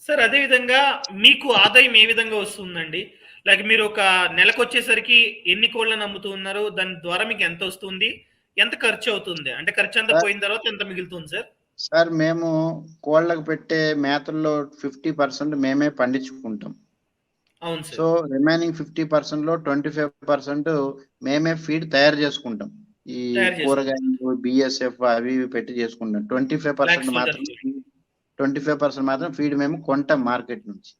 Sir అదే విధంగా మీకు ఆదాయం ఏ విధంగా వస్తుందండి? లైక్ మీరు ఒక నెలకొచ్చేసరికి ఎన్ని కోళ్ళని అమ్ముతూ ఉన్నారు? దాని ద్వారా మీకు ఎంత వస్తుంది? ఎంత ఖర్చు అవుతుంది? అంటే ఖర్చంతా సార్ పోయిన తర్వాత ఎంత మిగులుతుంది సార్? సార్ మేము కోళ్ళకు పెట్టే మేతల్లో 50% మేమే పండించుకుంటాం. అవును సో సార్. రిమైనింగ్ 50%లో 25% మేమే ఫీడ్ తయారు చేసుకుంటాం. ఈ తయారు చేసుకుంటారు. కూరగాయలు, బిఎస్ఎఫ్ అవి ఇవి పెట్టి చేసుకుంటాం. 25% లాక్స్ సోల్జర్ మాత్రం ఫీడ్. 25% మాత్రం ఫీడ్ మేము కొంటాం మార్కెట్ నుంచి.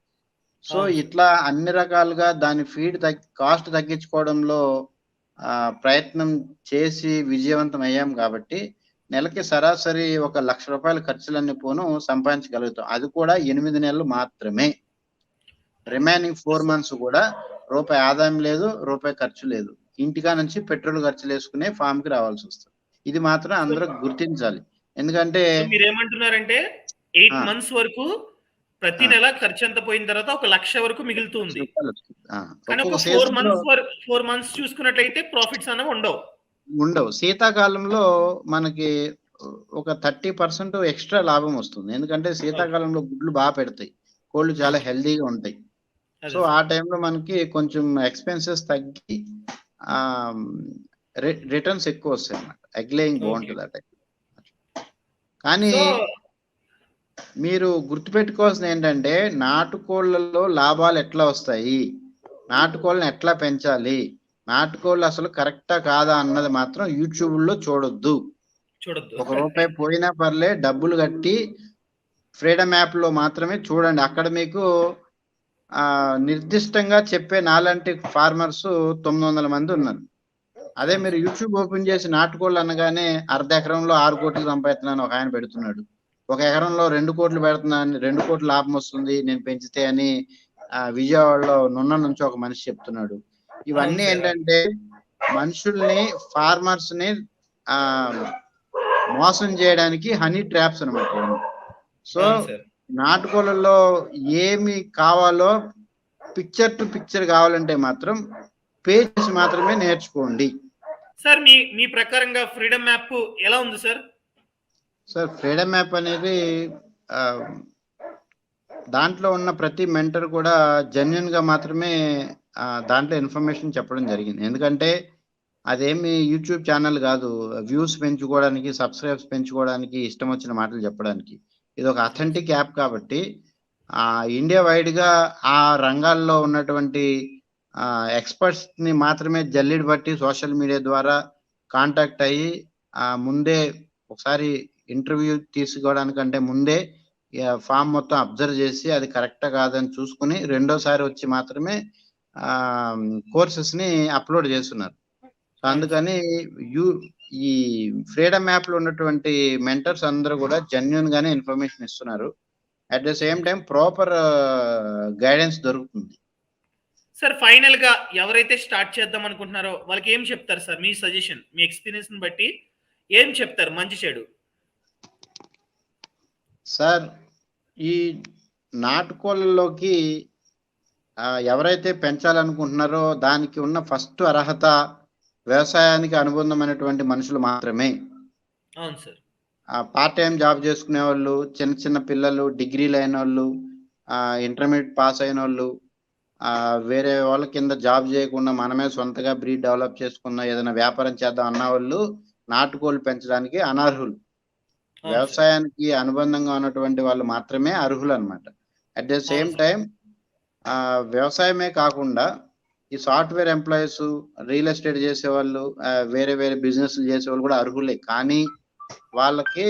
సో అవును సార్. ఇట్లా అన్ని రకాలుగా దాని ఫీడ్ కాస్ట్ తగ్గించుకోవడంలో ప్రయత్నం చేసి విజయవంతం అయ్యాం కాబట్టి నెలకి సరాసరి ఒక ₹1,00,000 ఖర్చులన్నీ పోను సంపాదించగలుగుతాం. అది కూడా 8 నెలలు మాత్రమే. రిమైనింగ్ 4 మంత్స్ కూడా రూపాయి ఆదాయం లేదు, రూపాయి ఖర్చు లేదు. ఇంటికా నుంచి పెట్రోల్ ఖర్చులు వేసుకునే ఫామ్ కి రావాల్సి వస్తుంది. ఇది మాత్రం సో, అందరూ గుర్తించాలి. ఎందుకంటే సో మీరేమంటున్నారంటే 8 ఆ, మంత్స్ వరకు ప్రతి ఆ, నెల ఖర్చంతా పోయిన తర్వాత ఒక 1,00,000 వరకు మిగులుతుంది. ₹1,00,000 వస్తుంది. కానీ ఒక ఒక్కొక్క 4 సీజన్ లో మంత్స్ 4 మంత్స్ చూసుకున్నట్లయితే ప్రాఫిట్స్ అనేవి ఉండవు. ఉండవు. శీతాకాలంలో మనకి ఒక 30% ఎక్స్ట్రా లాభం వస్తుంది. ఎందుకంటే ఓకే. శీతాకాలంలో గుడ్లు బాగా పెడతాయి. కోళ్ళు చాలా ఓకే. హెల్తీగా ఉంటాయి. సో అదే ఆ సార్. టైంలో మనకి కొంచెం ఎక్స్పెన్సెస్ తగ్గి రిటర్న్స్ ఎక్కువ వస్తాయి అన్నమాట. Egg laying okay. బాగుంటుంది ఆ టైం. కానీ సో మీరు గుర్తుపెట్టుకోవాల్సింది ఏంటంటే నాటుకోళ్లలో లాభాలు ఎట్లా వస్తాయి, నాటుకోళ్ళని ఎట్లా పెంచాలి, నాటుకోళ్ళు అసలు కరెక్టా కాదా అన్నది మాత్రం యూట్యూబ్ లో చూడొద్దు. చూడొద్దు. ₹1 పోయినా పర్లే, డబ్బులు కట్టి ఫ్రీడమ్ యాప్ లో మాత్రమే చూడండి. అక్కడ మీకు నిర్దిష్టంగా చెప్పే నాలాంటి ఫార్మర్స్ 900 మంది ఉన్నారు. అదే అవును మీరు సార్. యూట్యూబ్ ఓపెన్ చేసి నాటుకోళ్ళు అనగానే అర్ధ ఎకరంలో 6 కోట్లు సంపాదిస్తున్నాను ఒక ఆయన పెడుతున్నాడు. ఒక ఎకరంలో 2 కోట్లు పెడుతున్నాను, 2 కోట్ల లాభం వస్తుంది నేను పెంచితే అని విజయవాడలో నున్న నుంచి ఒక మనిషి చెప్తున్నాడు. అవును ఇవన్నీ సార్. ఏంటంటే మనుషుల్ని, ఫార్మర్స్ ని ఆ మోసం చేయడానికి హనీ ట్రాప్స్ అనమాట ఇవన్నీ. సో అవును సార్. నాటుకోళ్ళలో ఏమి కావాలో పిక్చర్ టు పిక్చర్ కావాలంటే మాత్రం పేజెస్ మాత్రమే నేర్చుకోండి. సార్ మీ మీ ప్రకారంగా ఫ్రీడమ్ యాప్ ఎలా ఉంది సార్? సార్ ఫ్రీడమ్ యాప్ అనేది దాంట్లో ఉన్న ప్రతి మెంటర్ కూడా జెన్యున్ గా మాత్రమే దాంట్లో ఇన్ఫర్మేషన్ చెప్పడం జరిగింది. ఎందుకంటే అదేమి యూట్యూబ్ ఛానల్ కాదు వ్యూస్ పెంచుకోవడానికి, సబ్స్క్రైబ్స్ పెంచుకోవడానికి, ఇష్టం వచ్చిన మాటలు చెప్పడానికి. ఇది ఒక అవును సార్. అథెంటిక్ యాప్ కాబట్టి ఇండియా వైడ్ గా ఆ రంగాల్లో ఉన్నటువంటి ఎక్స్పర్ట్స్ ని మాత్రమే జల్లెడ బట్టి సోషల్ మీడియా ద్వారా కాంటాక్ట్ అయ్యి ముందే ఒకసారి ఇంటర్వ్యూ తీసుకోవడానికంటే ముందే ఫామ్ మొత్తం అబ్జర్వ్ చేసి అది కరెక్టా కాదని చూసుకుని రెండోసారి వచ్చి మాత్రమే కోర్సెస్ ని అప్లోడ్ చేస్తున్నారు. సో అవును సార్. అందుకని యూ ఈ ఫ్రీడమ్ యాప్ లో ఉన్నటువంటి మెంటర్స్ అందరూ కూడా జెన్యున్ గానే ఇన్ఫర్మేషన్ ఇస్తున్నారు. At the same okay. Time proper guidance దొరుకుతుంది. సార్ ఫైనల్‌గా ఎవరైతే స్టార్ట్ చేద్దాం అనుకుంటున్నారో వాళ్ళకి ఏం చెప్తారు సార్? మీ సజెషన్, మీ ఎక్స్‌పీరియన్స్‌ని బట్టి ఏం చెప్తారు మంచి చెడు? సార్ ఈ నాటుకోళ్ళలోకి ఎవరైతే పెంచాలనుకుంటున్నారో దానికి ఉన్న ఫస్ట్ అర్హత వ్యవసాయానికి అనుబంధమైనటువంటి మనుషులు మాత్రమే. అవును సార్. పార్ట్ టైం జాబ్ చేసుకునే వాళ్ళు, చిన్న చిన్న పిల్లలు, డిగ్రీలు అయిన వాళ్ళు, ఇంటర్మీడియట్ పాస్ అయిన వాళ్ళు, వేరే వాళ్ళ కింద జాబ్ చేయకుండా మనమే సొంతగా బ్రీడ్ డెవలప్ చేసుకున్న ఏదైనా వ్యాపారం చేద్దాం అన్న వాళ్ళు నాటుకోళ్ళు పెంచడానికి అనర్హులు. అవును సార్. వ్యవసాయానికి అనుబంధంగా ఉన్నటువంటి వాళ్ళు మాత్రమే అర్హులు అనమాట. అట్ ద అవును సేమ్ సార్. టైం వ్యవసాయమే కాకుండా ఈ సాఫ్ట్వేర్ ఎంప్లాయీస్, రియల్ ఎస్టేట్ చేసేవాళ్ళు, వేరే వేరే బిజినెస్లు చేసేవాళ్ళు కూడా అర్హులే. కానీ వాళ్ళకి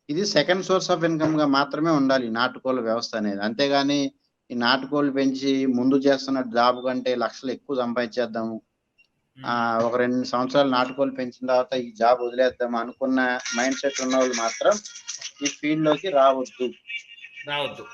ఇది సెకండ్ సోర్స్ ఆఫ్ ఇన్కమ్ గా మాత్రమే ఉండాలి ఈ నాటుకోళ్ళ వ్యవస్థ అనేది. అంతేగాని ఈ నాటుకోళ్ళు పెంచి ముందు చేస్తున్న జాబ్ కంటే లక్షలు ఎక్కువ సంపాదించేద్దాము, హ్మ్. ఒక 2 సంవత్సరాలు నాటుకోళ్ళు పెంచిన తర్వాత ఈ జాబ్ వదిలేద్దాం అనుకున్న మైండ్ సెట్ ఉన్న వాళ్ళు మాత్రం ఈ ఫీల్డ్ లోకి రావద్దు. రావద్దు.